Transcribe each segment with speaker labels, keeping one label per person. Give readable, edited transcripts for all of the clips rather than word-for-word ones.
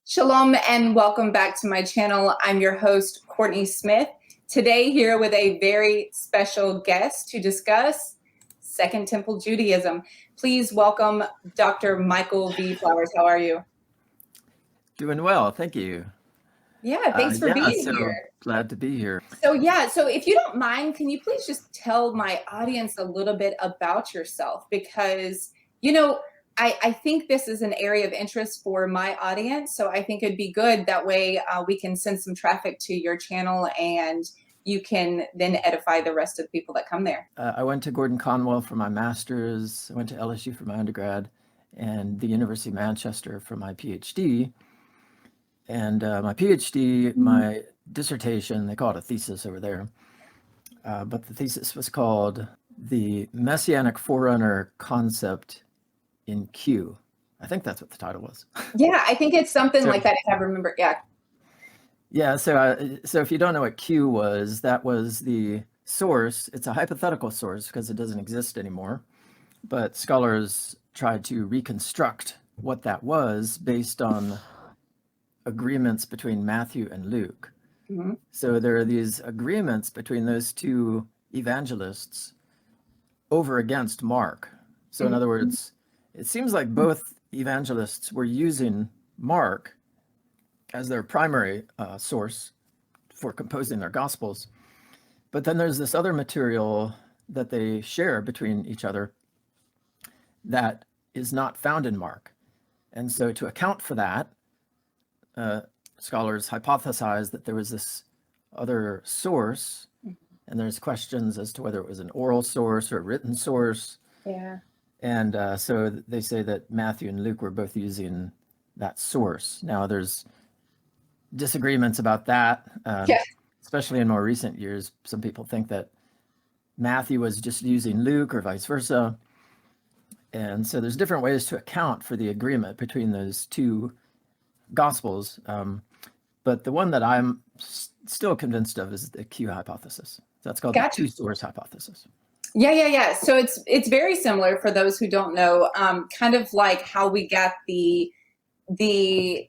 Speaker 1: Shalom and welcome back to my channel. I'm your host, Courtney Smith. Today here with a very special guest to discuss Second Temple Judaism. Please welcome Dr. Michael V. Flowers. How are you?
Speaker 2: Doing well, thank you.
Speaker 1: Yeah, thanks for being here.
Speaker 2: Glad to be here.
Speaker 1: So if you don't mind, can you please just tell my audience a little bit about yourself? Because, I think this is an area of interest for my audience. So I think it'd be good. That way we can send some traffic to your channel and you can then edify the rest of the people that come there.
Speaker 2: I went to Gordon Conwell for my master's, I went to LSU for my undergrad, and the University of Manchester for my PhD. And my PhD, my dissertation, they call it a thesis over there, but the thesis was called The Messianic Forerunner Concept in Q. I think that's what the title was.
Speaker 1: Yeah, I think it's something like that, if I remember.
Speaker 2: Yeah, so if you don't know what Q was, that was the source. It's a hypothetical source because it doesn't exist anymore, but scholars tried to reconstruct what that was based on agreements between Matthew and Luke. Mm-hmm. So there are these agreements between those two evangelists over against Mark. So in other words, it seems like both evangelists were using Mark as their primary source for composing their gospels. But then there's this other material that they share between each other that is not found in Mark. And so to account for that, scholars hypothesized that there was this other source, and there's questions as to whether it was an oral source or a written source.
Speaker 1: Yeah.
Speaker 2: And so they say that Matthew and Luke were both using that source. Now there's disagreements about that, especially in more recent years. Some people think that Matthew was just using Luke or vice versa. And so there's different ways to account for the agreement between those two gospels. But the one that I'm still convinced of is the Q hypothesis. That's called the two-source hypothesis.
Speaker 1: Yeah. So it's very similar for those who don't know, kind of like how we got the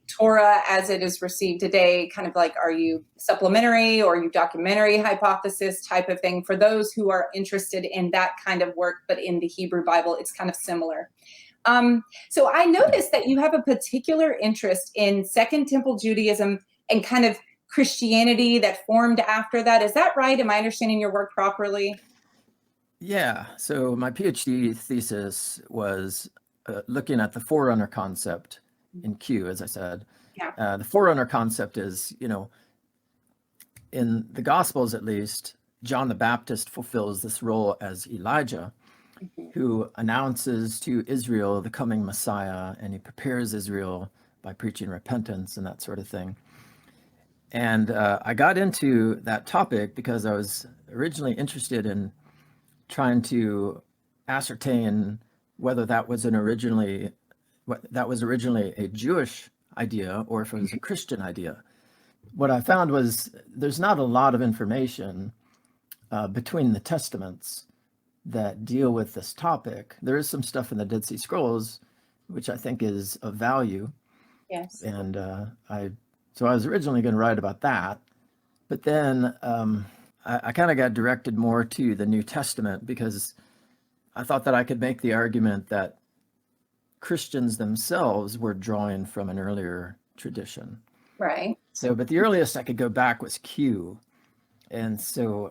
Speaker 1: Torah as it is received today, kind of like, are you supplementary or are you documentary hypothesis type of thing? For those who are interested in that kind of work, but in the Hebrew Bible, it's kind of similar. So I noticed that you have a particular interest in Second Temple Judaism and kind of Christianity that formed after that. Is that right? Am I understanding your work properly?
Speaker 2: Yeah. So my PhD thesis was looking at the forerunner concept in Q, as I said.
Speaker 1: Yeah.
Speaker 2: The forerunner concept is, in the Gospels at least, John the Baptist fulfills this role as Elijah, who announces to Israel the coming Messiah, and he prepares Israel by preaching repentance and that sort of thing. And I got into that topic because I was originally interested in trying to ascertain whether that was originally a Jewish idea or if it was a Christian idea. What I found was there's not a lot of information between the Testaments that deal with this topic. There is some stuff in the Dead Sea Scrolls, which I think is of value.
Speaker 1: Yes.
Speaker 2: And I was originally going to write about that, but then I kind of got directed more to the New Testament because I thought that I could make the argument that Christians themselves were drawing from an earlier tradition.
Speaker 1: Right.
Speaker 2: So, but the earliest I could go back was Q. And so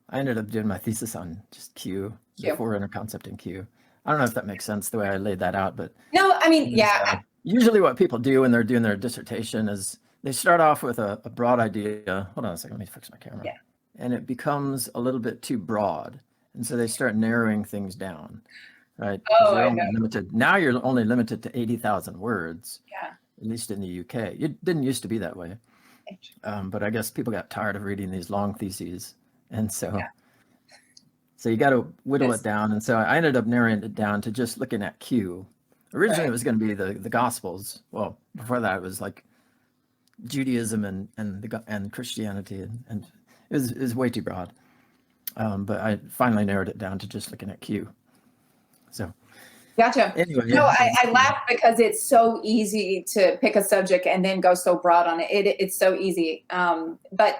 Speaker 2: I ended up doing my thesis on just Q, the forerunner concept in Q. I don't know if that makes sense the way I laid that out, but
Speaker 1: no, I mean, yeah.
Speaker 2: Usually what people do when they're doing their dissertation is they start off with a broad idea. Hold on a second, let me fix my camera.
Speaker 1: Yeah.
Speaker 2: And it becomes a little bit too broad. And so they start narrowing things down, right?
Speaker 1: Oh,
Speaker 2: Now you're only limited to 80,000 words.
Speaker 1: Yeah.
Speaker 2: At least in the UK. It didn't used to be that way. But I guess people got tired of reading these long theses. And so you got to whittle it down. And so I ended up narrowing it down to just looking at Q. Originally, it was going to be the Gospels. Well, before that, it was like Judaism and Christianity. And it was way too broad. But I finally narrowed it down to just looking at Q. So
Speaker 1: Gotcha.
Speaker 2: Anyway,
Speaker 1: No, I laugh because it's so easy to pick a subject and then go so broad on it. It's so easy. But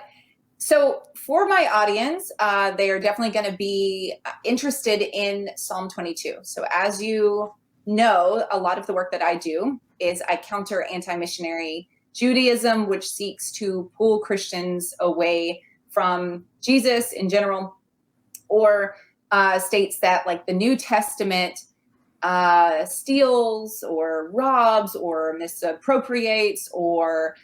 Speaker 1: so for my audience, they are definitely going to be interested in Psalm 22. So as you know, a lot of the work that I do is I counter anti-missionary Judaism, which seeks to pull Christians away from Jesus in general, or states that like the New Testament steals or robs or misappropriates or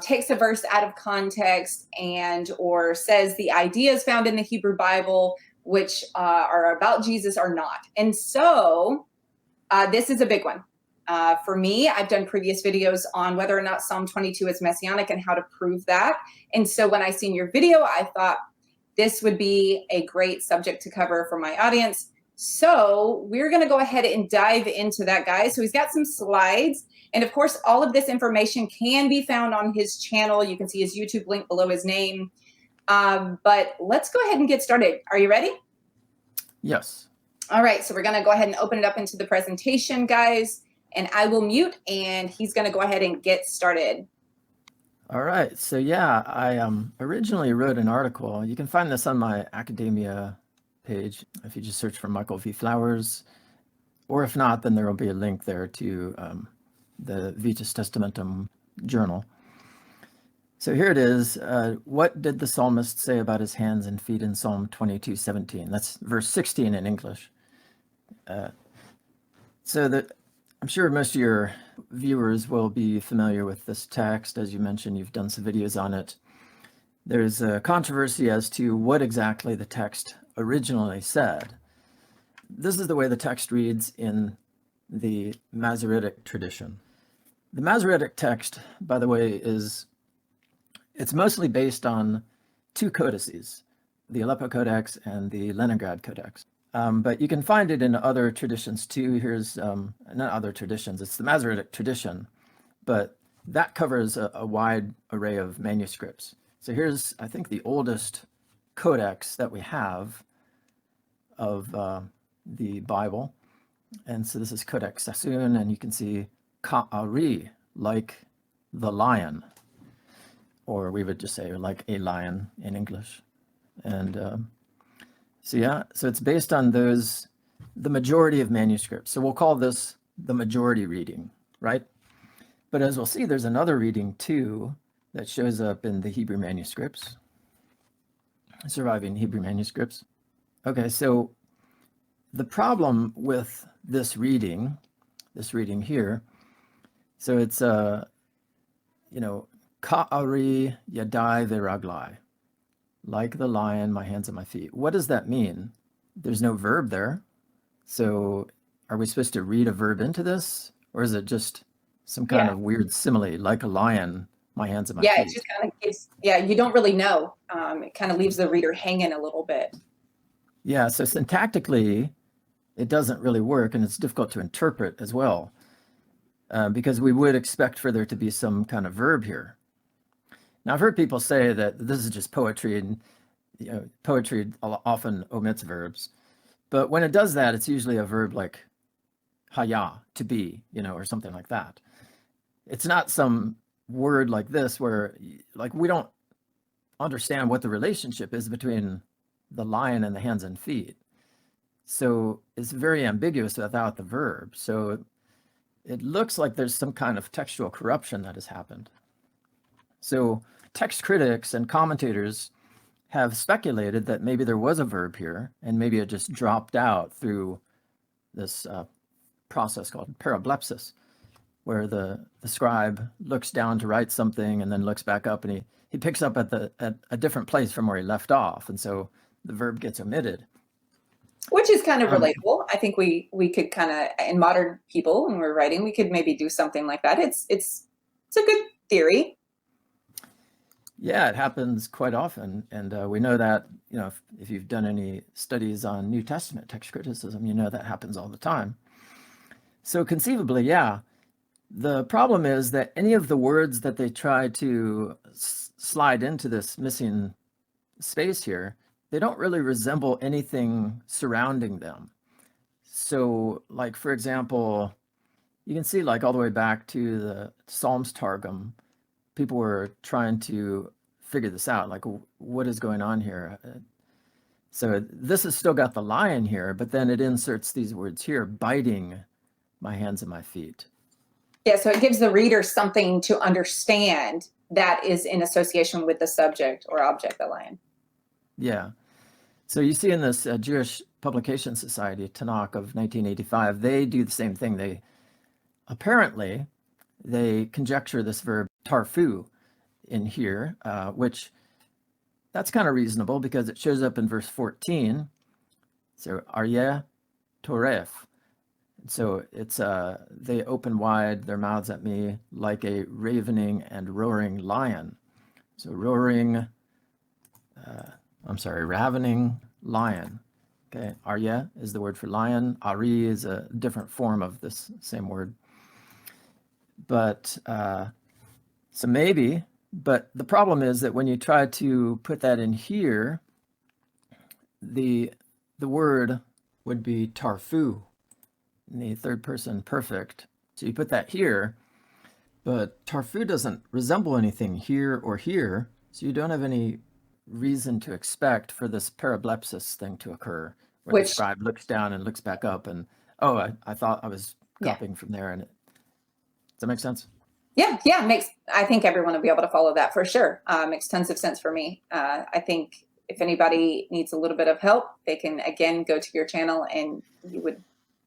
Speaker 1: takes a verse out of context and or says the ideas found in the Hebrew Bible, which are about Jesus, are not. And so this is a big one. For me, I've done previous videos on whether or not Psalm 22 is Messianic and how to prove that. And so when I seen your video, I thought this would be a great subject to cover for my audience. So we're going to go ahead and dive into that, guys. So he's got some slides. And of course, all of this information can be found on his channel. You can see his YouTube link below his name. But let's go ahead and get started. Are you ready?
Speaker 2: yes.
Speaker 1: All right. So we're going to go ahead and open it up into the presentation, guys. And I will mute, and he's going to go ahead and get started.
Speaker 2: All right. So yeah, I originally wrote an article. You can find this on my academia page if you just search for Michael V. Flowers, or if not, then there will be a link there to the Vetus Testamentum journal. So here it is. What did the psalmist say about his hands and feet in Psalm 22:17? That's verse 16 in English. I'm sure most of your viewers will be familiar with this text. As you mentioned, you've done some videos on it. There's a controversy as to what exactly the text originally said. This is the way the text reads in the Masoretic tradition. The Masoretic text, by the way, it's mostly based on two codices, the Aleppo Codex and the Leningrad Codex. But you can find it in other traditions too. Here's, not other traditions, it's the Masoretic tradition, but that covers a wide array of manuscripts. So here's, I think, the oldest codex that we have of the Bible. And so this is Codex Sassoon, and you can see Ka'ari, like the lion, or we would just say like a lion in English. And so yeah, so it's based on those, the majority of manuscripts. So we'll call this the majority reading, right? But as we'll see, there's another reading too that shows up in the Hebrew manuscripts, surviving Hebrew manuscripts. Okay, so the problem with this reading here, so it's Ka'ari yadai veraglai, like the lion, my hands and my feet. What does that mean? There's no verb there. So are we supposed to read a verb into this? Or is it just some kind of weird simile, like a lion, my hands and my feet?
Speaker 1: Yeah, it just kind of gives, you don't really know. It kind of leaves the reader hanging a little bit.
Speaker 2: Yeah, so syntactically, it doesn't really work, and it's difficult to interpret as well, because we would expect for there to be some kind of verb here. Now, I've heard people say that this is just poetry, and poetry often omits verbs. But when it does that, it's usually a verb like haya, to be, or something like that. It's not some word like this where, like, we don't understand what the relationship is between the lion and the hands and feet. So it's very ambiguous without the verb. So it looks like there's some kind of textual corruption that has happened. So text critics and commentators have speculated that maybe there was a verb here, and maybe it just dropped out through this process called parablepsis, where the scribe looks down to write something and then looks back up, and he picks up at a different place from where he left off, and so the verb gets omitted.
Speaker 1: Which is kind of relatable. I think we could kind of, in modern people, when we're writing, we could maybe do something like that. It's a good theory.
Speaker 2: Yeah, it happens quite often, and we know that, if you've done any studies on New Testament text criticism, that happens all the time. So conceivably, yeah, the problem is that any of the words that they try to slide into this missing space here, they don't really resemble anything surrounding them. So, like, for example, you can see, like, all the way back to the Psalms Targum, people were trying to figure this out, like, what is going on here? So this has still got the lion here, but then it inserts these words here, biting my hands and my feet.
Speaker 1: Yeah, so it gives the reader something to understand that is in association with the subject or object, the lion.
Speaker 2: Yeah. So you see in this Jewish Publication Society, Tanakh of 1985, they do the same thing. They apparently, they conjecture this verb tarfu in here, which that's kind of reasonable because it shows up in verse 14. So aryeh toref. So it's they open wide their mouths at me like a ravening and roaring lion. So roaring, ravening lion. Okay, aryeh is the word for lion. Ari is a different form of this same word. But so maybe, but the problem is that when you try to put that in here, the word would be tarfu in the third person perfect. So you put that here, but tarfu doesn't resemble anything here or here, so you don't have any reason to expect for this parablepsis thing to occur, where the scribe looks down and looks back up and, oh, I thought I was copying from there. And does that make sense?
Speaker 1: Yeah, I think everyone will be able to follow that for sure. Makes tons of sense for me. I think if anybody needs a little bit of help, they can, again, go to your channel and you would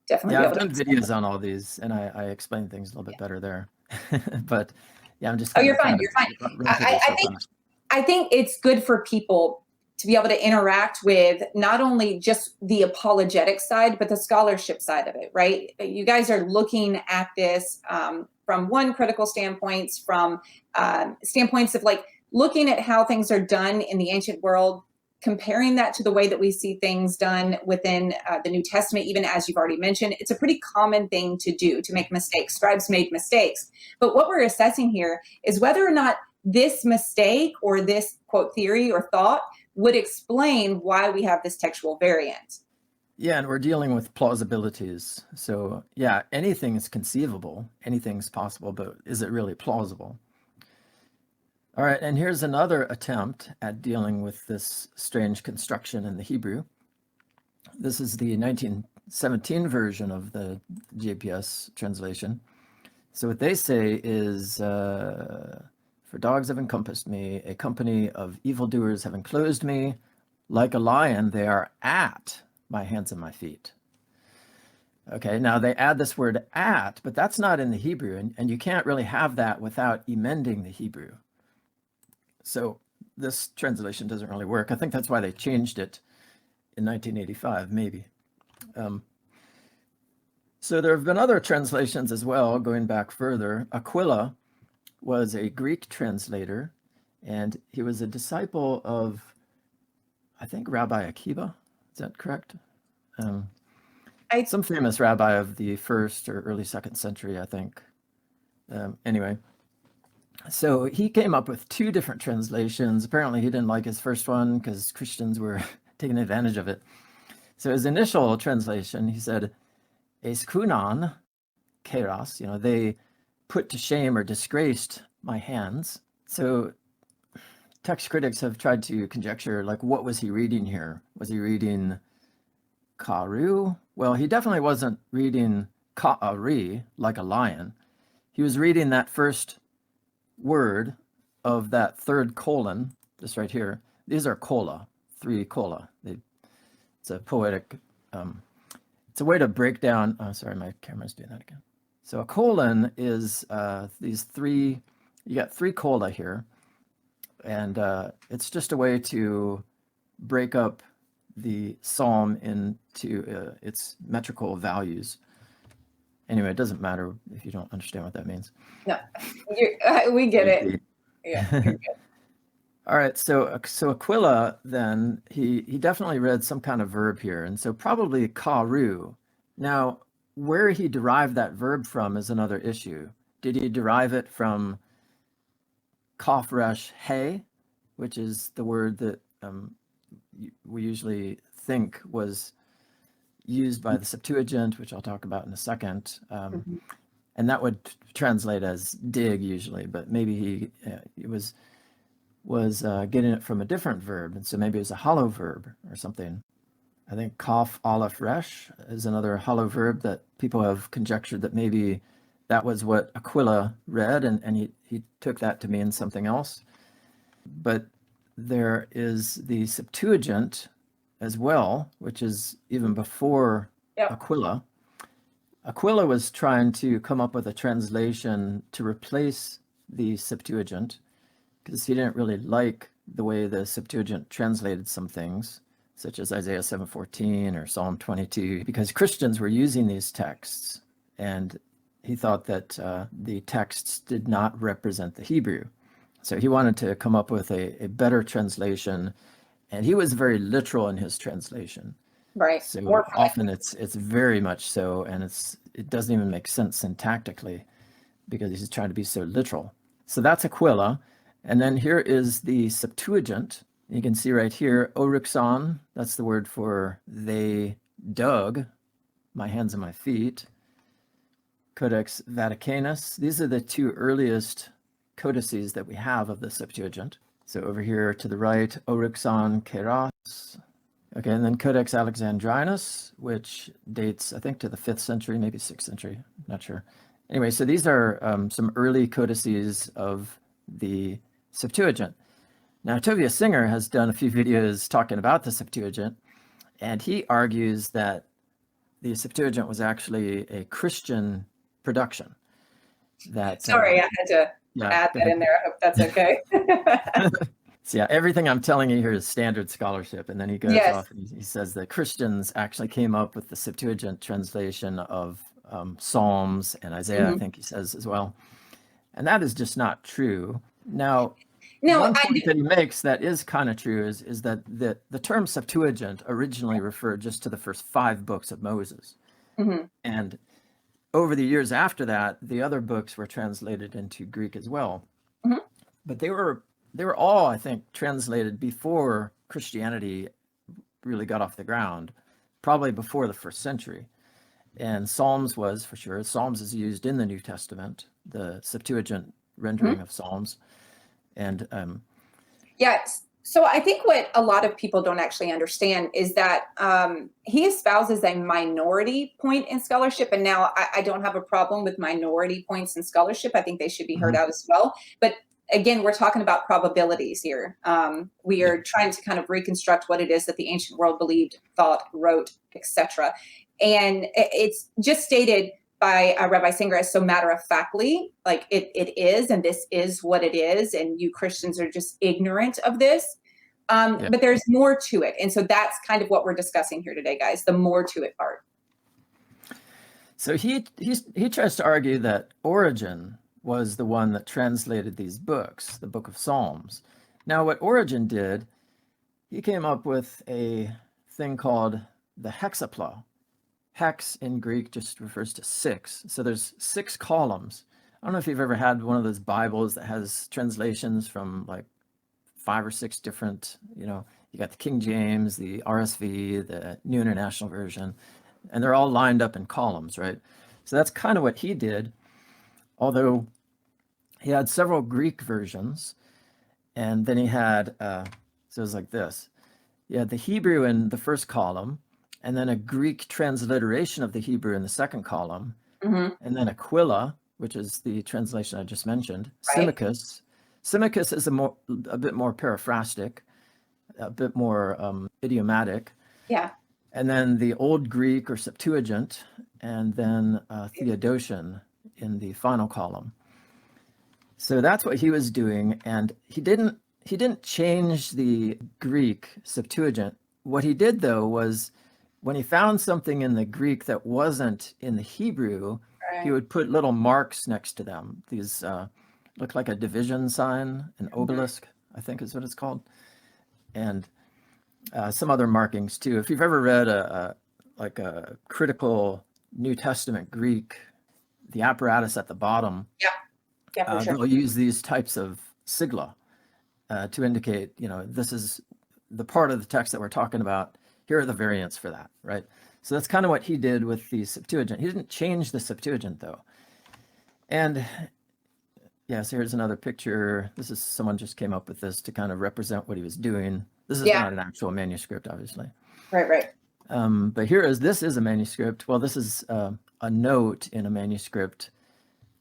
Speaker 1: definitely be able to.
Speaker 2: I've done videos on all these and I explain things a little bit better there. But yeah, I'm just
Speaker 1: you're fine. I think it's good for people to be able to interact with not only just the apologetic side, but the scholarship side of it, right? You guys are looking at this from one critical standpoints, from standpoints of like looking at how things are done in the ancient world, comparing that to the way that we see things done within the New Testament, even as you've already mentioned. It's a pretty common thing to do, to make mistakes. Scribes made mistakes. But what we're assessing here is whether or not this mistake or this quote theory or thought would explain why we have this textual variant.
Speaker 2: Yeah, and we're dealing with plausibilities. So yeah, anything is conceivable, anything's possible, but is it really plausible? All right, and here's another attempt at dealing with this strange construction in the Hebrew. This is the 1917 version of the JPS translation. So what they say is, for dogs have encompassed me, a company of evildoers have enclosed me. Like a lion, they are at my hands and my feet. Okay, now they add this word at, but that's not in the Hebrew, and you can't really have that without emending the Hebrew. So this translation doesn't really work. I think that's why they changed it in 1985, maybe. So there have been other translations as well, going back further. Aquila was a Greek translator, and he was a disciple of, I think, Rabbi Akiba. Is that correct? Some famous rabbi of the 1st or early 2nd century, I think. Anyway, so he came up with 2 different translations. Apparently he didn't like his first one because Christians were taking advantage of it. So his initial translation, he said, Eskunan keras, they put to shame or disgraced my hands. So text critics have tried to conjecture, like, what was he reading here? Was he reading karu? Well, he definitely wasn't reading ka'ari, like a lion. He was reading that first word of that third colon, just right here. These are kola, 3 kola. It's a poetic, it's a way to break down, oh, sorry, my camera's doing that again. So a colon is these 3, you got 3 kola here, and it's just a way to break up the psalm into its metrical values. Anyway, it doesn't matter if you don't understand what that means.
Speaker 1: No, we get it. Yeah, you're good.
Speaker 2: All right, so Aquila then, he definitely read some kind of verb here, and so probably karu. Now, where he derived that verb from is another issue. Did he derive it from kaf resh he, which is the word that we usually think was used by the Septuagint, which I'll talk about in a second.
Speaker 1: Mm-hmm.
Speaker 2: And that would translate as dig usually, but maybe he was getting it from a different verb. And so maybe it was a hollow verb or something. I think kaf aleph resh is another hollow verb that people have conjectured that maybe that was what Aquila read, and he took that to mean something else. But there is the Septuagint as well, which is even before
Speaker 1: Yep.
Speaker 2: Aquila. Aquila was trying to come up with a translation to replace the Septuagint because he didn't really like the way the Septuagint translated some things, such as Isaiah 7:14 or Psalm 22, because Christians were using these texts, and he thought that the texts did not represent the Hebrew. So he wanted to come up with a better translation, and he was very literal in his translation.
Speaker 1: Right.
Speaker 2: So
Speaker 1: More
Speaker 2: often it's very much so, and it doesn't even make sense syntactically because he's trying to be so literal. So that's Aquila. And then here is the Septuagint. You can see right here, oryxon, that's the word for they dug my hands and my feet. Codex Vaticanus. These are the two earliest codices that we have of the Septuagint. So over here to the right, oryxon keras. Okay, and then Codex Alexandrinus, which dates, I think, to the 5th century, maybe 6th century, not sure. Anyway, so these are some early codices of the Septuagint. Now, Tovia Singer has done a few videos talking about the Septuagint, and he argues that the Septuagint was actually a Christian production. That
Speaker 1: Sorry, I had to add that in there. I hope that's okay.
Speaker 2: So yeah, everything I'm telling you here is standard scholarship, and then he goes off and he says that Christians actually came up with the Septuagint translation of Psalms and Isaiah, I think he says as well. And that is just not true. Now, one point that he makes that is kind of true is that the term Septuagint originally referred just to the first 5 books of Moses. And over the years after that, the other books were translated into Greek as well. But they were all, I think, translated before Christianity really got off the ground, probably before the 1st century. And Psalms was, for sure, Psalms is used in the New Testament, the Septuagint rendering of Psalms. And
Speaker 1: so I think what a lot of people don't actually understand is that he espouses a minority point in scholarship. And now I don't have a problem with minority points in scholarship. I think they should be heard out as well. But again, we're talking about probabilities here. We are trying to kind of reconstruct what it is that the ancient world believed, thought, wrote, etc. And it's just stated by Rabbi Singer as so matter-of-factly, like it is, and this is what it is, and you Christians are just ignorant of this. But there's more to it. And so that's kind of what we're discussing here today, guys, the more to it part.
Speaker 2: So he tries to argue that Origen was the one that translated these books, the Book of Psalms. Now, what Origen did, he came up with a thing called the hexapla. Hex in Greek just refers to 6. So there's 6 columns. I don't know if you've ever had one of those Bibles that has translations from like 5 or 6 different, you got the King James, the RSV, the New International Version, and they're all lined up in columns, right? So that's kind of what he did, although he had several Greek versions, and then he had, so it was like this. You had the Hebrew in the first column, and then a Greek transliteration of the Hebrew in the second column, and then Aquila, which is the translation I just mentioned, Symmachus. Symmachus is a bit more paraphrastic, a bit more idiomatic.
Speaker 1: Yeah.
Speaker 2: And then the Old Greek or Septuagint, and then Theodotion in the final column. So that's what he was doing, and he didn't change the Greek Septuagint. What he did, though, was when he found something in the Greek that wasn't in the Hebrew, he would put little marks next to them. These look like a division sign, an obelisk, I think is what it's called, and some other markings too. If you've ever read a critical New Testament Greek, the apparatus at the bottom, for sure, they'll use these types of sigla to indicate, this is the part of the text that we're talking about. Here are the variants for that, right? So that's kind of what he did with the Septuagint. He didn't change the Septuagint, though. And yeah, so here's another picture. This is someone just came up with this to kind of represent what he was doing. This is not an actual manuscript, obviously.
Speaker 1: Right.
Speaker 2: But this is a manuscript. Well, this is a note in a manuscript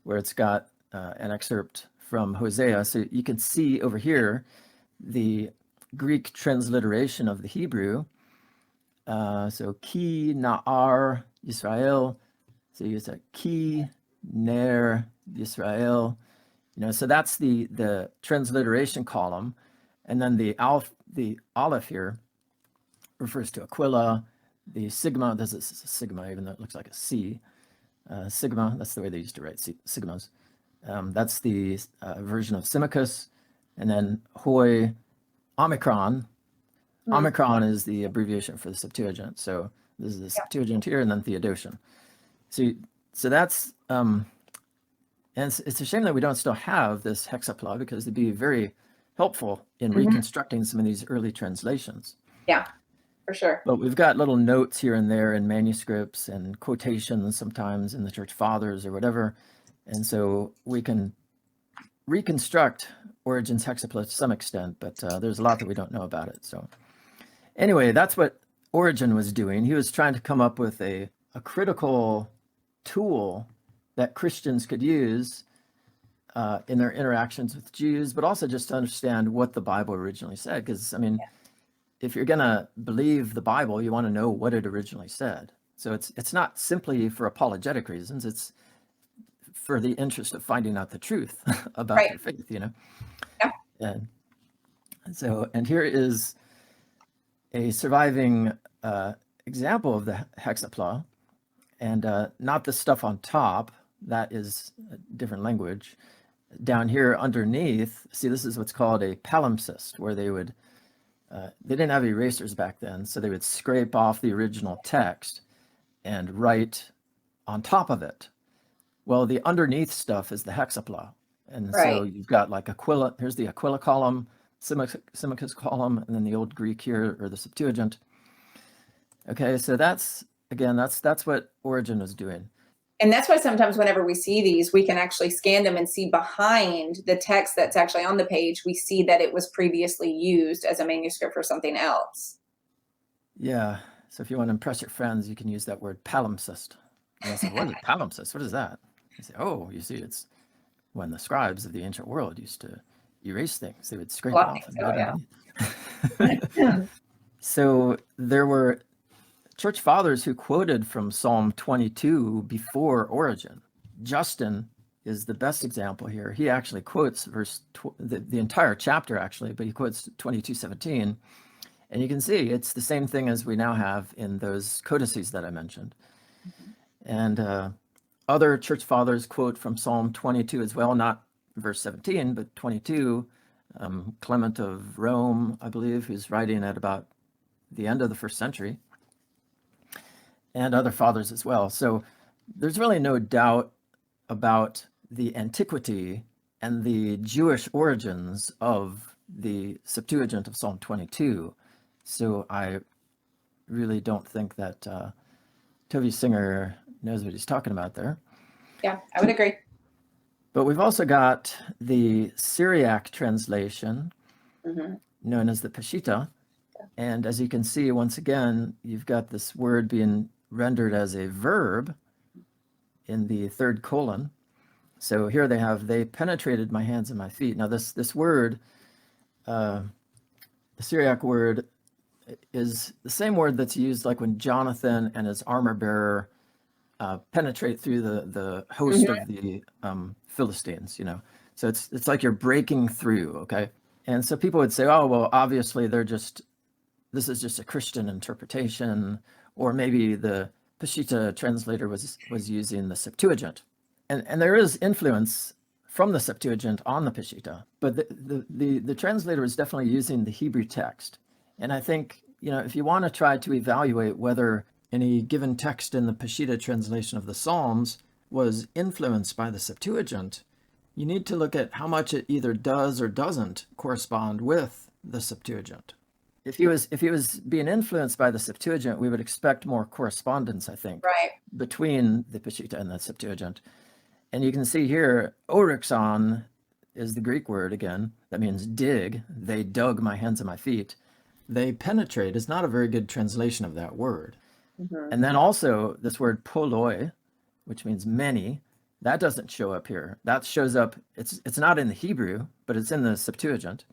Speaker 2: where it's got an excerpt from Hosea. So you can see over here the Greek transliteration of the Hebrew. So ki na'ar Yisrael. So you use a ki ner Yisrael. So that's the transliteration column, and then the aleph here refers to Aquila. The sigma, this is a sigma, even though it looks like a C. Sigma, that's the way they used to write sigmas. That's the version of Symmachus. And then Hoi, Omicron. Omicron is the abbreviation for the Septuagint. So this is the Septuagint here, and then Theodotion. So that's, and it's a shame that we don't still have this hexapla, because it'd be very helpful in reconstructing some of these early translations.
Speaker 1: Yeah, for sure.
Speaker 2: But we've got little notes here and there in manuscripts and quotations sometimes in the Church Fathers or whatever. And so we can reconstruct Origen's hexapla to some extent, but there's a lot that we don't know about it. So anyway, that's what Origen was doing. He was trying to come up with a critical tool that Christians could use in their interactions with Jews, but also just to understand what the Bible originally said. Because, I mean, if you're going to believe the Bible, you want to know what it originally said. So it's not simply for apologetic reasons. It's for the interest of finding out the truth about your faith, Yeah. And here is a surviving example of the hexapla, and not the stuff on top. That is a different language. Down here underneath, see, this is what's called a palimpsest, where they would, they didn't have erasers back then, so they would scrape off the original text and write on top of it. Well, the underneath stuff is the hexapla. And so you've got like Aquila, here's the Aquila column, Symmachus column, and then the Old Greek here, or the Septuagint. Okay, so that's what Origen was doing.
Speaker 1: And that's why sometimes whenever we see these, we can actually scan them and see behind the text that's actually on the page, we see that it was previously used as a manuscript for something else.
Speaker 2: Yeah, so if you want to impress your friends, you can use that word palimpsest. And I said, what is palimpsest? What is that? You say, oh, you see, it's when the scribes of the ancient world used to erase things. They would scrape it off. So there were church fathers who quoted from Psalm 22 before Origen. Justin is the best example here. He actually quotes the entire chapter, actually, but he quotes 22:17. And you can see it's the same thing as we now have in those codices that I mentioned. And other church fathers quote from Psalm 22 as well, not verse 17, but 22. Clement of Rome, I believe, who's writing at about the end of the 1st century, and other fathers as well. So there's really no doubt about the antiquity and the Jewish origins of the Septuagint of Psalm 22. So I really don't think that Toby Singer knows what he's talking about there.
Speaker 1: Yeah, I would agree.
Speaker 2: But we've also got the Syriac translation, known as the Peshitta. And as you can see, once again, you've got this word being rendered as a verb in the 3rd colon. So here they penetrated my hands and my feet. Now this word, the Syriac word, is the same word that's used like when Jonathan and his armor bearer penetrate through the host of the Philistines, So it's like you're breaking through, okay? And so people would say, oh, well, obviously this is just a Christian interpretation, or maybe the Peshitta translator was using the Septuagint. And there is influence from the Septuagint on the Peshitta, but the translator is definitely using the Hebrew text. And I think, if you want to try to evaluate whether any given text in the Peshitta translation of the Psalms was influenced by the Septuagint, you need to look at how much it either does or doesn't correspond with the Septuagint. if he was being influenced by the Septuagint, we would expect more correspondence, I think,
Speaker 1: Right.
Speaker 2: between the Peshitta and the Septuagint. And you can see here, orixon is the Greek word again, that means dig. They dug my hands and my feet. They penetrate is not a very good translation of that word.
Speaker 1: Mm-hmm.
Speaker 2: And then also this word poloi, which means many, that doesn't show up here. That shows up, it's not in the Hebrew, but it's in the Septuagint.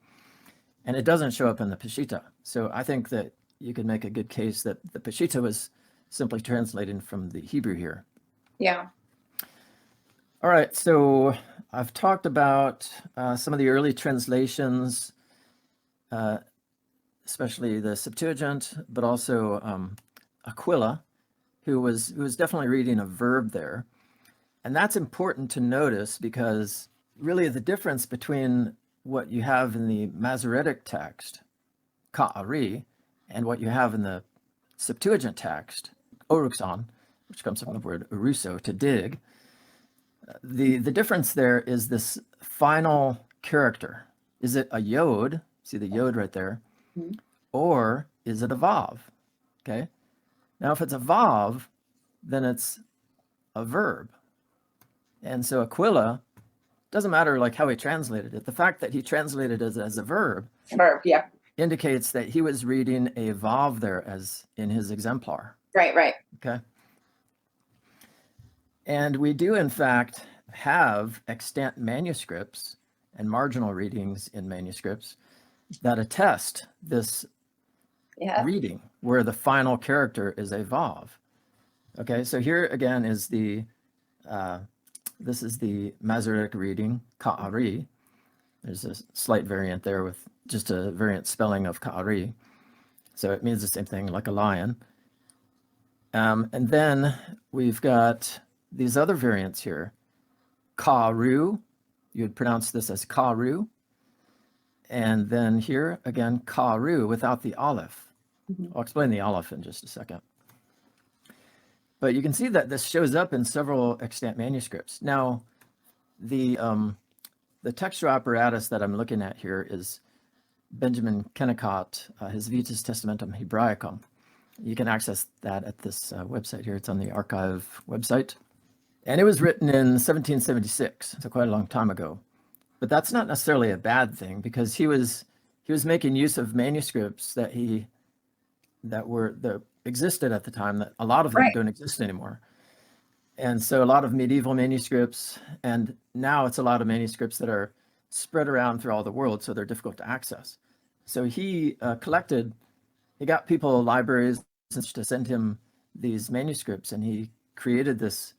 Speaker 2: And it doesn't show up in the Peshitta. So I think that you could make a good case that the Peshitta was simply translated from the Hebrew here.
Speaker 1: Yeah.
Speaker 2: All right, so I've talked about some of the early translations, especially the Septuagint, but also Aquila, who was definitely reading a verb there. And that's important to notice because really the difference between what you have in the Masoretic text, ka'ari, and what you have in the Septuagint text, oruxon, which comes from the word uruso, to dig, the difference there is this final character. Is it a yod? See the yod right there?
Speaker 1: Mm-hmm.
Speaker 2: Or is it a vav? Okay. Now, if it's a vav, then it's a verb. And so Aquila, doesn't matter like how he translated it. The fact that he translated it as a verb
Speaker 1: Yeah.
Speaker 2: indicates that he was reading a vav there as in his exemplar.
Speaker 1: Right.
Speaker 2: Okay. And we do, in fact, have extant manuscripts and marginal readings in manuscripts that attest this reading where the final character is a vav. Okay, so here again is the, this is the Masoretic reading, ka'ari. There's a slight variant there with just a variant spelling of ka'ari. So it means the same thing, like a lion. And then we've got these other variants here. Karu, you'd pronounce this as karu. And then here again, karu without the aleph.
Speaker 1: Mm-hmm.
Speaker 2: I'll explain the aleph in just a second. But you can see that this shows up in several extant manuscripts. Now, the textual apparatus that I'm looking at here is Benjamin Kennicott, his Vitas Testamentum Hebraicum. You can access that at this website here. It's on the archive website. And it was written in 1776, so quite a long time ago. But that's not necessarily a bad thing because he was making use of manuscripts that existed at the time, that a lot of them don't exist anymore. And so a lot of medieval manuscripts, and now it's a lot of manuscripts that are spread around through all the world, so they're difficult to access. So he he got people, libraries, to send him these manuscripts, and he created this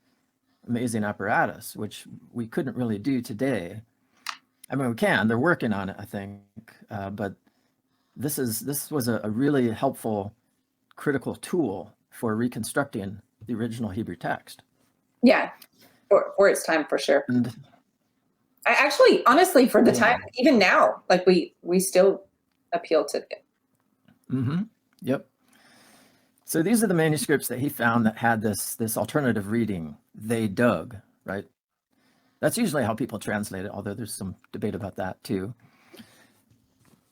Speaker 2: amazing apparatus, which we couldn't really do today. I mean, we can, they're working on it, I think, but this was a really helpful critical tool for reconstructing the original Hebrew text.
Speaker 1: Yeah, for its time, for sure.
Speaker 2: And
Speaker 1: I actually, honestly, for the time, even now, like we still appeal to it.
Speaker 2: Mm-hmm. Yep. So these are the manuscripts that he found that had this alternative reading, they dug, right? That's usually how people translate it, although there's some debate about that too.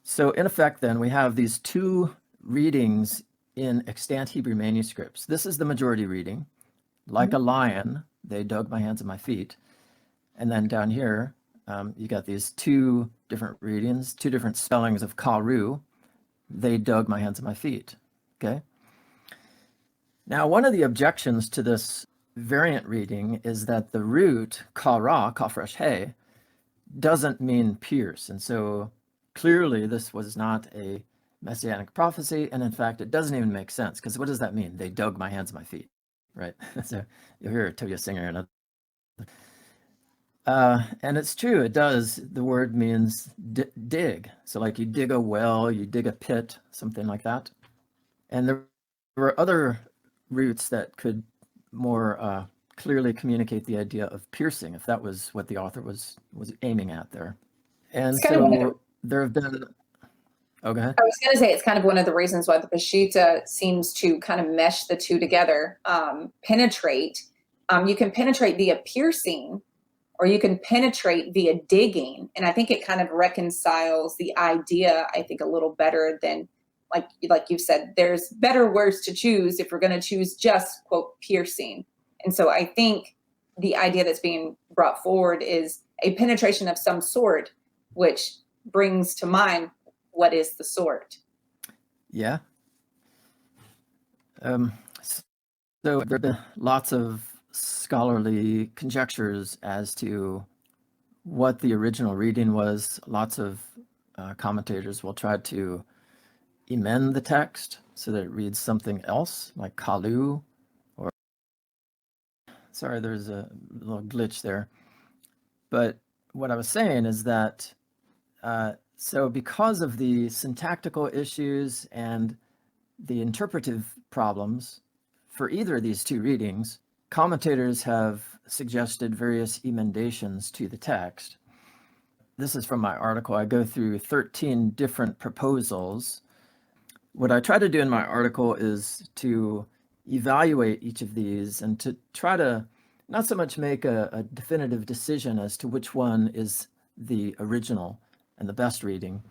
Speaker 2: So in effect, then, we have these two readings in extant Hebrew manuscripts. This is the majority reading. Like a lion, they dug my hands and my feet. And then down here, you got these two different readings, two different spellings of karu. They dug my hands and my feet. Okay. Now, one of the objections to this variant reading is that the root kara, kafresh he, doesn't mean pierce. And so clearly this was not a Messianic prophecy. And in fact, it doesn't even make sense, because what does that mean? They dug my hands and my feet, right? So you'll hear Toya Singer and and it's true, it does. The word means dig. So like you dig a well, you dig a pit, something like that. And there were other roots that could more clearly communicate the idea of piercing, if that was what the author was aiming at there. And so there have been, oh, go ahead.
Speaker 1: I was going to say, it's kind of one of the reasons why the Peshitta seems to kind of mesh the two together, penetrate. You can penetrate via piercing, or you can penetrate via digging. And I think it kind of reconciles the idea, I think, a little better than like you've said, there's better words to choose if we're going to choose just, quote, piercing. And so I think the idea that's being brought forward is a penetration of some sort, which brings to mind what is the sort.
Speaker 2: Yeah. So there have been lots of scholarly conjectures as to what the original reading was. Lots of commentators will try to amend the text so that it reads something else, like kalu, or sorry, there's a little glitch there. But what I was saying is that so because of the syntactical issues and the interpretive problems for either of these two readings, commentators have suggested various emendations to the text. This is from my article. I go through 13 different proposals. What I try to do in my article is to evaluate each of these and to try to not so much make a definitive decision as to which one is the original and the best reading,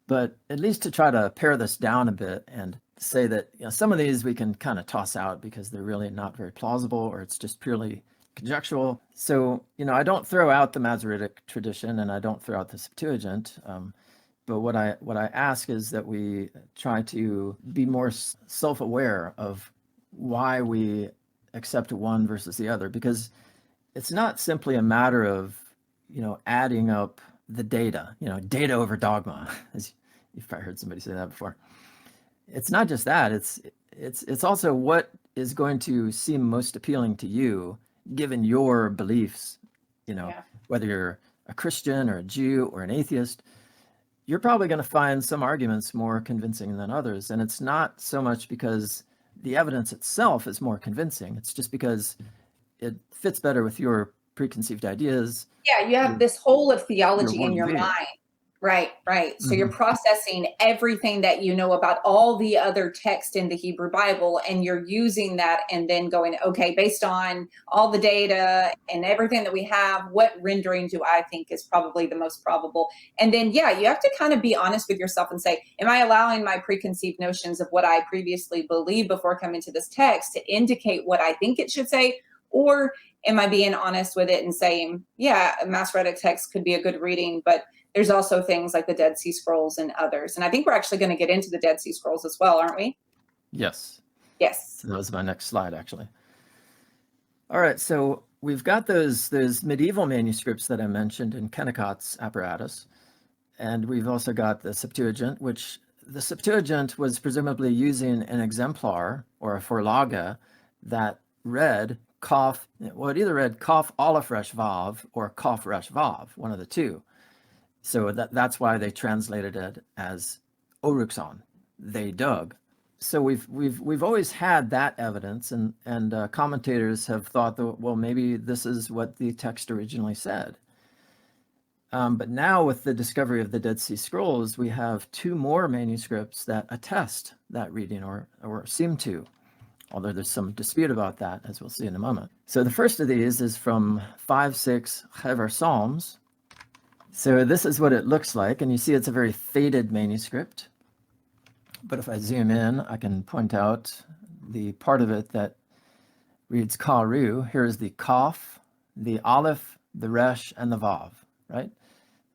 Speaker 2: but at least to try to pare this down a bit and say that some of these we can kind of toss out because they're really not very plausible, or it's just purely conjectural. So, I don't throw out the Masoretic tradition and I don't throw out the Septuagint. But what I ask is that we try to be more self-aware of why we accept one versus the other, because it's not simply a matter of adding up the data, data over dogma, as you've probably heard somebody say that before. It's not just that. It's also what is going to seem most appealing to you, given your beliefs. Whether you're a Christian or a Jew or an atheist, you're probably going to find some arguments more convincing than others. And it's not so much because the evidence itself is more convincing. It's just because it fits better with your preconceived ideas.
Speaker 1: Yeah, you have this whole of theology in your
Speaker 2: worldview.
Speaker 1: mind. Right. So you're
Speaker 2: Mhm.
Speaker 1: processing everything that you know about all the other text in the Hebrew Bible, and you're using that and then going, okay, based on all the data and everything that we have, what rendering do I think is probably the most probable? And then, yeah, you have to kind of be honest with yourself and say, am I allowing my preconceived notions of what I previously believed before coming to this text to indicate what I think it should say? Or am I being honest with it and saying, yeah, a Masoretic text could be a good reading, but there's also things like the Dead Sea Scrolls and others. And I think we're actually going to get into the Dead Sea Scrolls as well, aren't we?
Speaker 2: Yes.
Speaker 1: Yes.
Speaker 2: So that was my next slide, actually. All right, so we've got those medieval manuscripts that I mentioned in Kennicott's apparatus. And we've also got the Septuagint, which the Septuagint was presumably using an exemplar or a forlaga that read Kaf, well, it either read Kaf Aleph Resh Vav or Kaf Resh Vav, one of the two. So that's why they translated it as Oruxon, they dug. So we've always had that evidence, and commentators have thought that, well, maybe this is what the text originally said. But now with the discovery of the Dead Sea Scrolls, we have two more manuscripts that attest that reading, or seem to, although there's some dispute about that, as we'll see in a moment. So the first of these is from 5-6 Hever Psalms. So this is what it looks like, and you see it's a very faded manuscript. But if I zoom in, I can point out the part of it that reads Karu. Here's the Kaf, the Aleph, the Resh, and the Vav, right?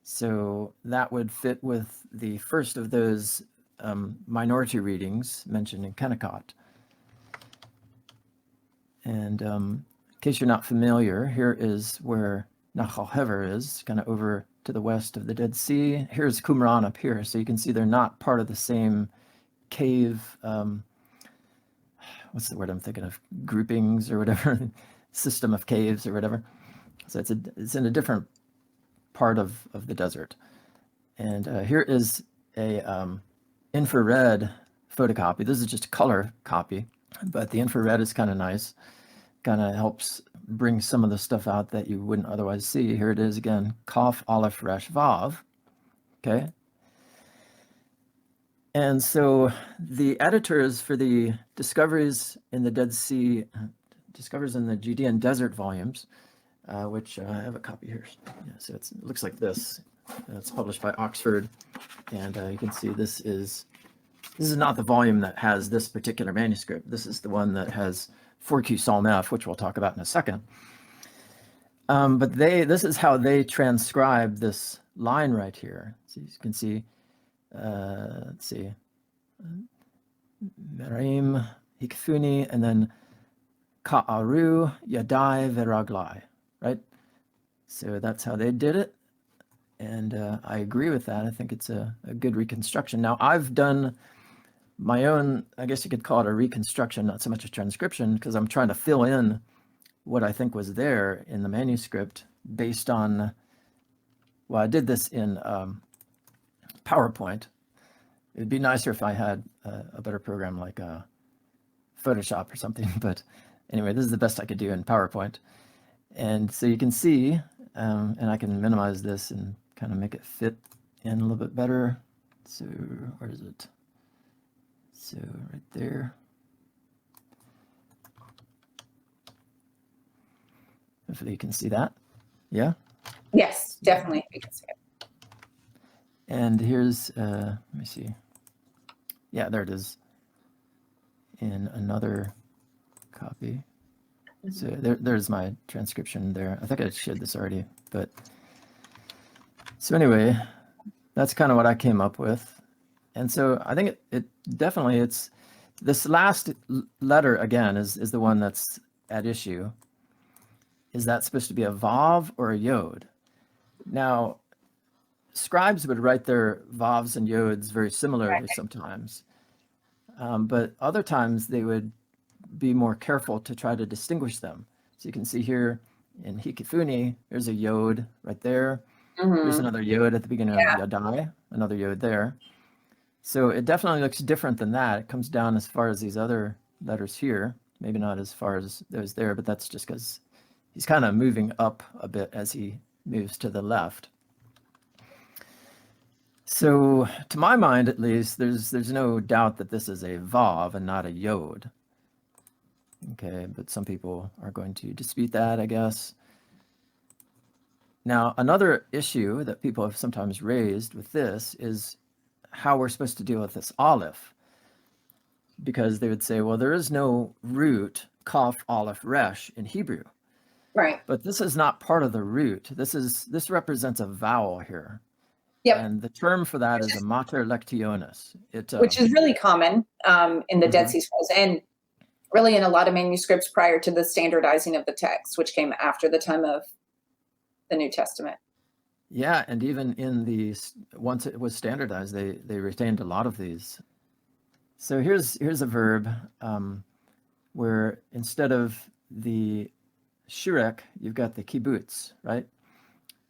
Speaker 2: So that would fit with the first of those minority readings mentioned in Kennicott. And in case you're not familiar, here is where Nachal Hever is, kind of over to the west of the Dead Sea. Here's Qumran up here, so you can see they're not part of the same cave, what's the word I'm thinking of, groupings or whatever, system of caves or whatever. So it's in a different part of the desert. And here is a infrared photocopy. This is just a color copy, but the infrared is kind of nice. Kind of helps bring some of the stuff out that you wouldn't otherwise see. Here it is again, Kaf Aleph Resh Vav. Okay. And so the editors for the Discoveries in the Dead Sea, Discoveries in the Judean Desert volumes, which I have a copy here. Yeah, so it looks like this. It's published by Oxford, and you can see this is This is not the volume that has this particular manuscript. This is the one that has 4Q Psalm F, which we'll talk about in a second. But this is how they transcribe this line right here. So you can see, let's see, Merim, Hikfuni, and then Ka'aru, Yadai, Veraglai, right? So that's how they did it. And I agree with that. I think it's a good reconstruction. Now, I've done my own, I guess you could call it a reconstruction, not so much a transcription, because I'm trying to fill in what I think was there in the manuscript based on, well, I did this in PowerPoint. It'd be nicer if I had a better program like Photoshop or something, but anyway, this is the best I could do in PowerPoint. And so you can see, and I can minimize this and kind of make it fit in a little bit better. So where is it? So right there. Hopefully you can see that. Yeah?
Speaker 1: Yes, definitely. We can see it.
Speaker 2: And here's, let me see. Yeah, there it is in another copy. So there's my transcription there. I think I shared this already, but so anyway, that's kind of what I came up with. And so I think it definitely, it's this last letter again is the one that's at issue. Is that supposed to be a vav or a yod? Now, scribes would write their vavs and yods very similarly sometimes, but other times they would be more careful to try to distinguish them. So you can see here in Hikifuni, there's a yod right there. There's another yod at the beginning of Yadai, another yod there. So it definitely looks different than that. It comes down as far as these other letters here, maybe not as far as those there, but that's just because he's kind of moving up a bit as he moves to the left. So to my mind, at least, there's no doubt that this is a vav and not a yod. Okay, but some people are going to dispute that, I guess. Now, another issue that people have sometimes raised with this is how we're supposed to deal with this aleph. Because they would say, well, there is no root, kaf, aleph, resh in Hebrew.
Speaker 1: Right.
Speaker 2: But this is not part of the root. This represents a vowel here.
Speaker 1: Yep.
Speaker 2: And the term for that is a mater lectionis.
Speaker 1: Which is really common in the Dead Sea Scrolls and really in a lot of manuscripts prior to the standardizing of the text, which came after the time of the New Testament.
Speaker 2: Yeah, and even in once it was standardized, they retained a lot of these. So here's a verb where instead of the shirek, you've got the kibbutz, right?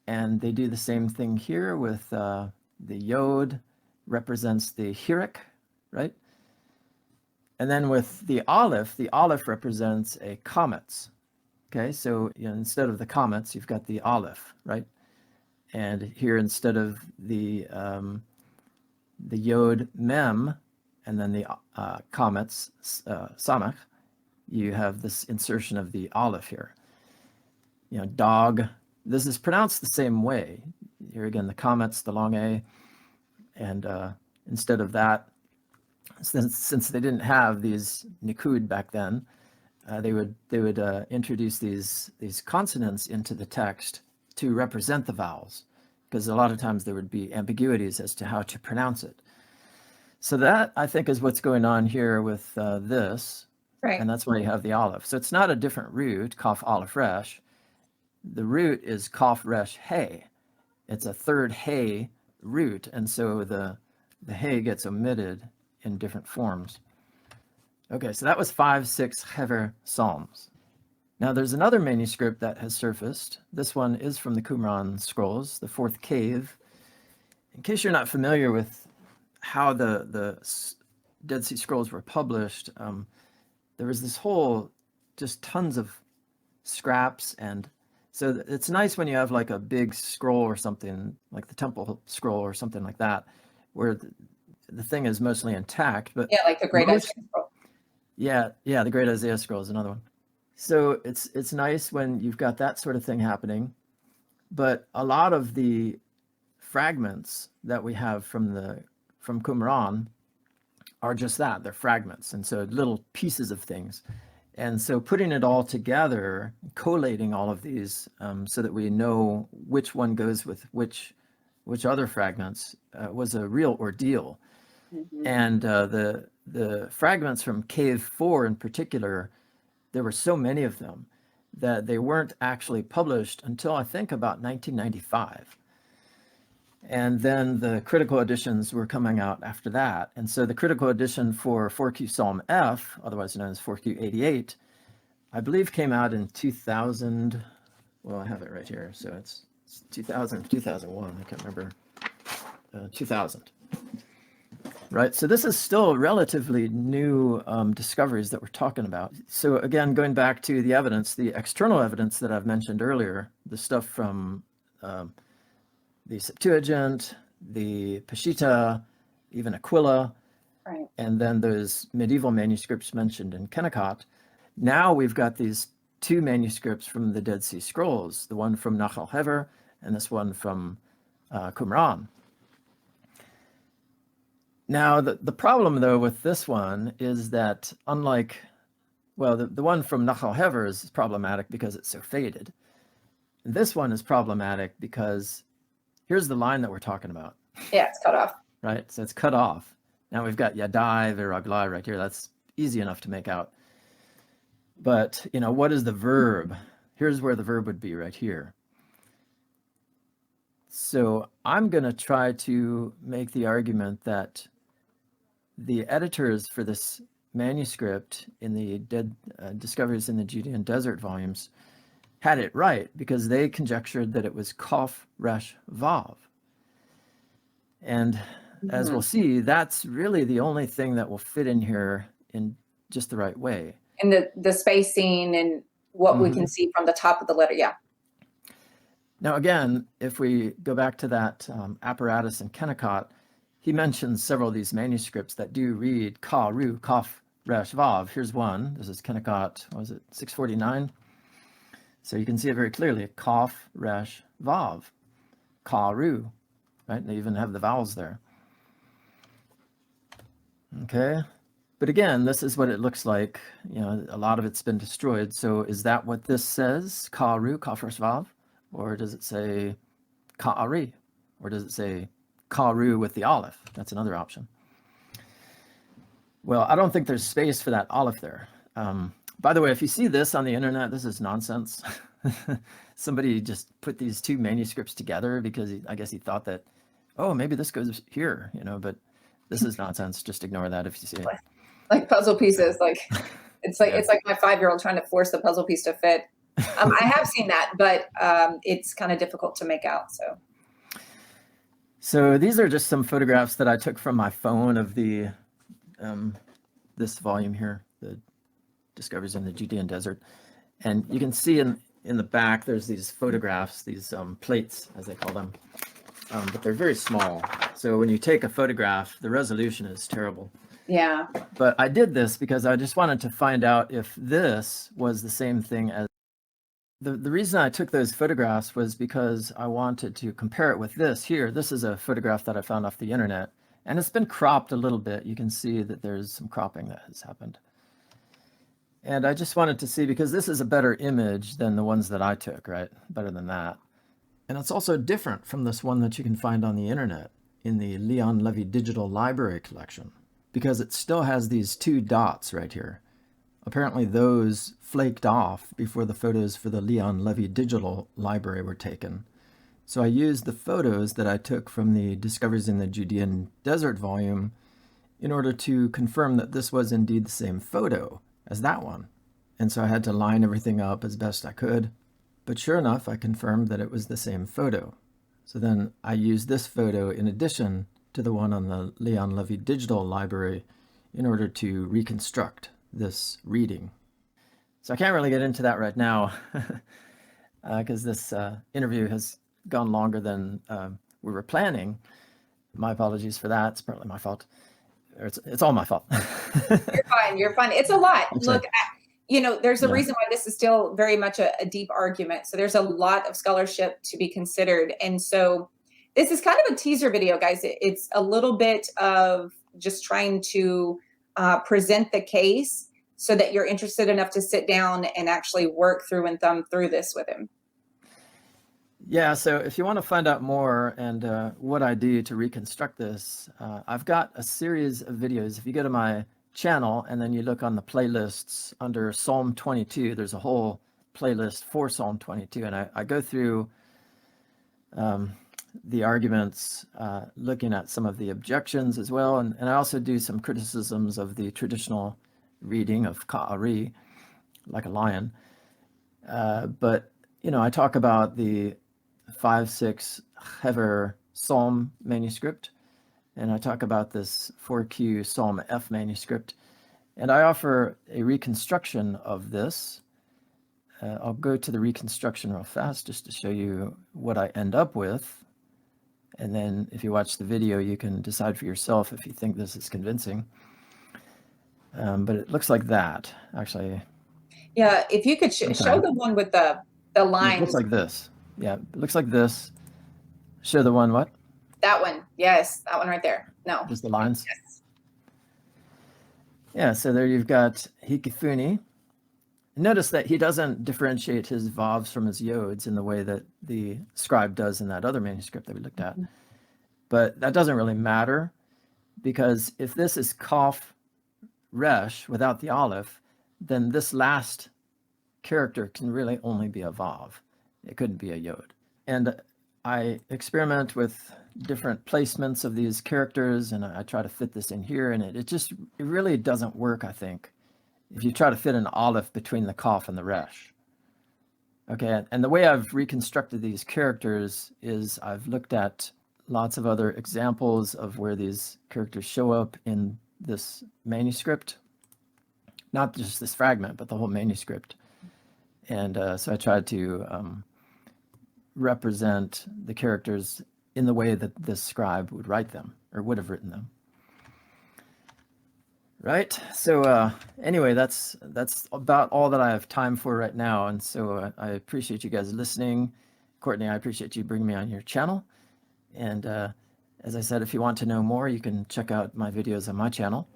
Speaker 2: And they do the same thing here with the yod represents the hirek, right? And then with the aleph represents a comets. Okay, so instead of the comets, you've got the aleph, right? And here instead of the yod mem, and then the comets samach, you have this insertion of the aleph here. Dog. This is pronounced the same way. Here again, the comets, the long A, and instead of that, since they didn't have these nikud back then, they would introduce these consonants into the text to represent the vowels, because a lot of times there would be ambiguities as to how to pronounce it. So that, I think, is what's going on here with this,
Speaker 1: right?
Speaker 2: And that's why you have the aleph. So it's not a different root, kaf, aleph, resh. The root is kaf, resh, hey. It's a third hey root, and so the hey gets omitted in different forms. Okay, so that was 5, 6 Hever Psalms. Now there's another manuscript that has surfaced. This one is from the Qumran scrolls, the fourth cave. In case you're not familiar with how the Dead Sea Scrolls were published, there was this whole, just tons of scraps, and so it's nice when you have like a big scroll or something, like the temple scroll or something like that, where the thing is mostly intact. But
Speaker 1: yeah, like the Great Isaiah Scroll.
Speaker 2: Yeah, the Great Isaiah Scroll is another one. So it's nice when you've got that sort of thing happening, but a lot of the fragments that we have from Qumran are just that. They're fragments. And so little pieces of things. And so putting it all together, collating all of these so that we know which one goes with which other fragments was a real ordeal.
Speaker 1: Mm-hmm.
Speaker 2: And the fragments from Cave 4 in particular, there were so many of them that they weren't actually published until I think about 1995. And then the critical editions were coming out after that. And so the critical edition for 4Q Psalm F, otherwise known as 4Q 88, I believe came out in 2000. Well, I have it right here. So it's 2000, 2001. I can't remember. 2000. Right. So this is still relatively new discoveries that we're talking about. So again, going back to the evidence, the external evidence that I've mentioned earlier, the stuff from the Septuagint, the Peshitta, even Aquila,
Speaker 1: Right.
Speaker 2: and then those medieval manuscripts mentioned in Kennicott. Now we've got these two manuscripts from the Dead Sea Scrolls, the one from Nachal Hever and this one from Qumran. Now, the problem, though, with this one is that unlike, well, the one from Nachal Hever is problematic because it's so faded. And this one is problematic because here's the line that we're talking about.
Speaker 1: Yeah, it's cut off.
Speaker 2: Right? So it's cut off. Now we've got Yadai Viraglai right here. That's easy enough to make out. But, you know, what is the verb? Here's where the verb would be right here. So I'm going to try to make the argument that the editors for this manuscript in the Discoveries in the Judean Desert volumes had it right because they conjectured that it was Kaf Resh Vav. And as we'll see, that's really the only thing that will fit in here in just the right way.
Speaker 1: And the spacing and what we can see from the top of the letter, yeah.
Speaker 2: Now, again, if we go back to that apparatus in Kennicott, he mentions several of these manuscripts that do read Ka, Ru, Kaf, Resh, Vav. Here's one. This is Kennicott, what was it, 649? So you can see it very clearly, Kaf, Resh, Vav, Ka, Ru, right? They even have the vowels there. Okay. But again, this is what it looks like. You know, a lot of it's been destroyed. So is that what this says? Ka, Ru, Kaf, Resh, Vav? Or does it say Ka'ari? Or does it say Karu with the aleph? That's another option. Well, I don't think there's space for that aleph there. By the way, if you see this on the internet, this is nonsense. Somebody just put these two manuscripts together because I guess he thought that, oh, maybe this goes here, you know, but this is nonsense. Just ignore that if you see it.
Speaker 1: Like puzzle pieces, like it's like it's like my 5-year-old trying to force the puzzle piece to fit. I have seen that, but it's kind of difficult to make out.
Speaker 2: So these are just some photographs that I took from my phone of the this volume here, the Discoveries in the Judean Desert, and you can see in the back there's these photographs, these plates as they call them, but they're very small. So when you take a photograph, the resolution is terrible.
Speaker 1: Yeah.
Speaker 2: But I did this because I just wanted to find out if this was the same thing as. The reason I took those photographs was because I wanted to compare it with this here. This is a photograph that I found off the internet, and it's been cropped a little bit. You can see that there's some cropping that has happened. And I just wanted to see, because this is a better image than the ones that I took, right? Better than that. And it's also different from this one that you can find on the internet in the Leon Levy Digital Library Collection, because it still has these two dots right here. Apparently those flaked off before the photos for the Leon Levy Digital Library were taken. So I used the photos that I took from the Discoveries in the Judean Desert volume in order to confirm that this was indeed the same photo as that one. And so I had to line everything up as best I could. But sure enough, I confirmed that it was the same photo. So then I used this photo in addition to the one on the Leon Levy Digital Library in order to reconstruct this reading. So I can't really get into that right now because this interview has gone longer than we were planning. My apologies for that. It's partly my fault. It's all my fault.
Speaker 1: You're fine. You're fine. It's a lot. Look, you know, there's a reason why this is still very much a deep argument. So there's a lot of scholarship to be considered. And so this is kind of a teaser video, guys. It's a little bit of just trying to present the case so that you're interested enough to sit down and actually work through and thumb through this with him.
Speaker 2: Yeah, so if you want to find out more and what I do to reconstruct this, I've got a series of videos. If you go to my channel and then you look on the playlists under Psalm 22, there's a whole playlist for Psalm 22, and I go through the arguments, looking at some of the objections as well, and I also do some criticisms of the traditional reading of Ka'ari, like a lion. But, you know, I talk about the 5/6 Hever Psalm manuscript, and I talk about this 4Q Psalm F manuscript, and I offer a reconstruction of this. I'll go to the reconstruction real fast just to show you what I end up with. And then if you watch the video, you can decide for yourself if you think this is convincing. But it looks like that, actually.
Speaker 1: Yeah, if you could show the one with the lines.
Speaker 2: It looks like this. Yeah, it looks like this. Show the one what?
Speaker 1: That one. Yes, that one right there. No.
Speaker 2: Just the lines?
Speaker 1: Yes.
Speaker 2: Yeah, so there you've got Hikifuni. Notice that he doesn't differentiate his vavs from his yods in the way that the scribe does in that other manuscript that we looked at. Mm-hmm. But that doesn't really matter, because if this is Kaf Resh without the aleph, then this last character can really only be a vav. It couldn't be a yod. And I experiment with different placements of these characters, and I try to fit this in here, and it really doesn't work, I think, if you try to fit an aleph between the Kaf and the Resh. Okay, and the way I've reconstructed these characters is I've looked at lots of other examples of where these characters show up in this manuscript. Not just this fragment, but the whole manuscript. And so I tried to represent the characters in the way that this scribe would write them, or would have written them. Right. So anyway, that's about all that I have time for right now. And so I appreciate you guys listening. Courtney, I appreciate you bringing me on your channel. And as I said, if you want to know more, you can check out my videos on my channel.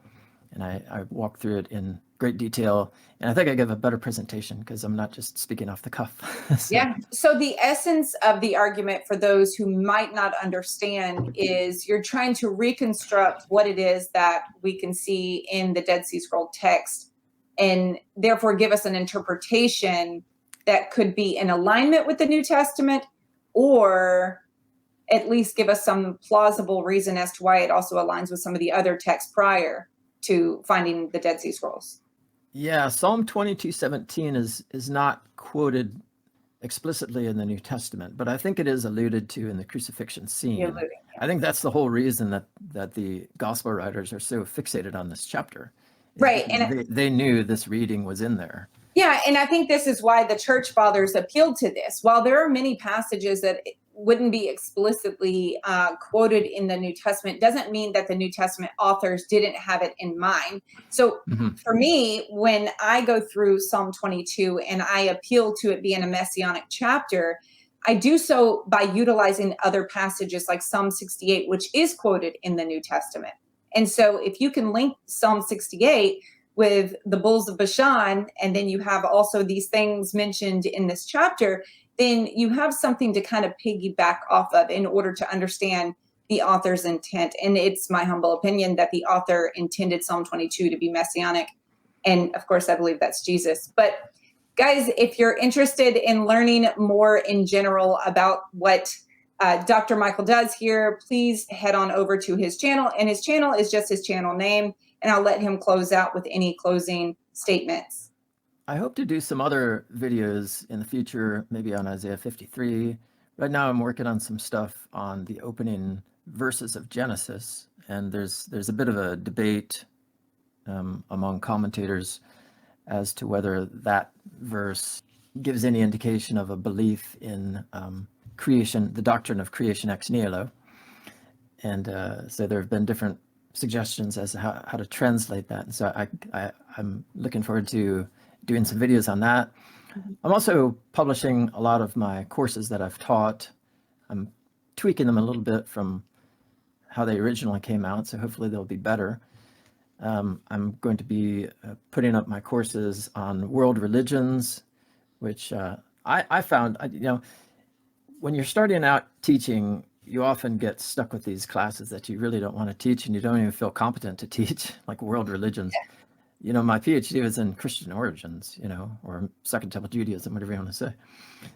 Speaker 2: And I walk through it in great detail. And I think I give a better presentation because I'm not just speaking off the cuff. So.
Speaker 1: Yeah. So the essence of the argument for those who might not understand is you're trying to reconstruct what it is that we can see in the Dead Sea Scroll text, and therefore give us an interpretation that could be in alignment with the New Testament, or at least give us some plausible reason as to why it also aligns with some of the other texts prior to finding the Dead Sea Scrolls.
Speaker 2: Yeah, Psalm 22:17 is not quoted explicitly in the New Testament, but I think it is alluded to in the crucifixion scene. I think that's the whole reason that the gospel writers are so fixated on this chapter.
Speaker 1: Right, and
Speaker 2: they knew this reading was in there.
Speaker 1: Yeah, and I think this is why the church fathers appealed to this. While there are many passages that wouldn't be explicitly quoted in the New Testament, doesn't mean that the New Testament authors didn't have it in mind. So for me, when I go through Psalm 22 and I appeal to it being a messianic chapter, I do so by utilizing other passages like Psalm 68, which is quoted in the New Testament. And so if you can link Psalm 68 with the bulls of Bashan, and then you have also these things mentioned in this chapter, then you have something to kind of piggyback off of in order to understand the author's intent. And it's my humble opinion that the author intended Psalm 22 to be messianic. And of course, I believe that's Jesus. But guys, if you're interested in learning more in general about what Dr. Michael does here, please head on over to his channel. And his channel is just his channel name. And I'll let him close out with any closing statements.
Speaker 2: I hope to do some other videos in the future, maybe on Isaiah 53. Right now I'm working on some stuff on the opening verses of Genesis, and there's a bit of a debate among commentators as to whether that verse gives any indication of a belief in creation, the doctrine of creation ex nihilo. And so there have been different suggestions as to how to translate that. And so I'm looking forward to doing some videos on that. I'm also publishing a lot of my courses that I've taught. I'm tweaking them a little bit from how they originally came out, so hopefully they'll be better. I'm going to be putting up my courses on world religions, which I found, when you're starting out teaching, you often get stuck with these classes that you really don't want to teach and you don't even feel competent to teach, like world religions. My PhD was in Christian origins, or Second Temple Judaism, whatever you want to say.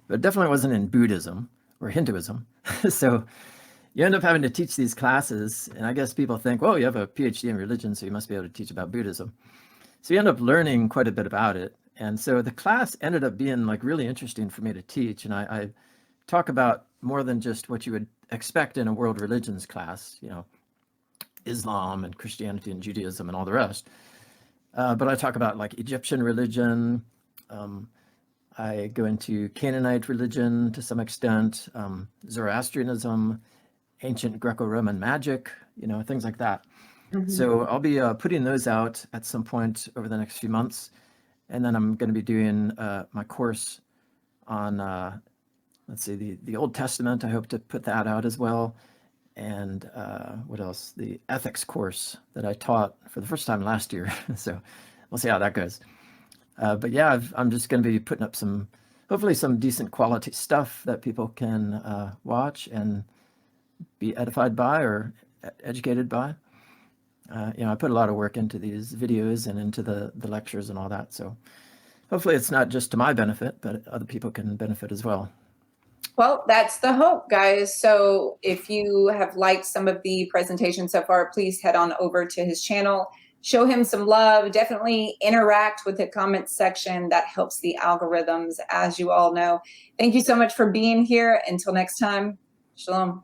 Speaker 2: But it definitely wasn't in Buddhism or Hinduism. So you end up having to teach these classes, and I guess people think, well, you have a PhD in religion, so you must be able to teach about Buddhism. So you end up learning quite a bit about it. And so the class ended up being like really interesting for me to teach. And I talk about more than just what you would expect in a world religions class, Islam and Christianity and Judaism and all the rest. But I talk about like Egyptian religion. I go into Canaanite religion to some extent, Zoroastrianism, ancient Greco-Roman magic, things like that. Mm-hmm. So I'll be putting those out at some point over the next few months. And then I'm going to be doing my course on, let's see, the Old Testament. I hope to put that out as well. And what else? The ethics course that I taught for the first time last year. So we'll see how that goes. But yeah, I'm just going to be putting up hopefully some decent quality stuff that people can watch and be edified by or educated by. I put a lot of work into these videos and into the lectures and all that. So hopefully it's not just to my benefit, but other people can benefit as well.
Speaker 1: Well, that's the hope, guys. So if you have liked some of the presentation so far, please head on over to his channel, show him some love, definitely interact with the comments section. That helps the algorithms, as you all know. Thank you so much for being here. Until next time, shalom.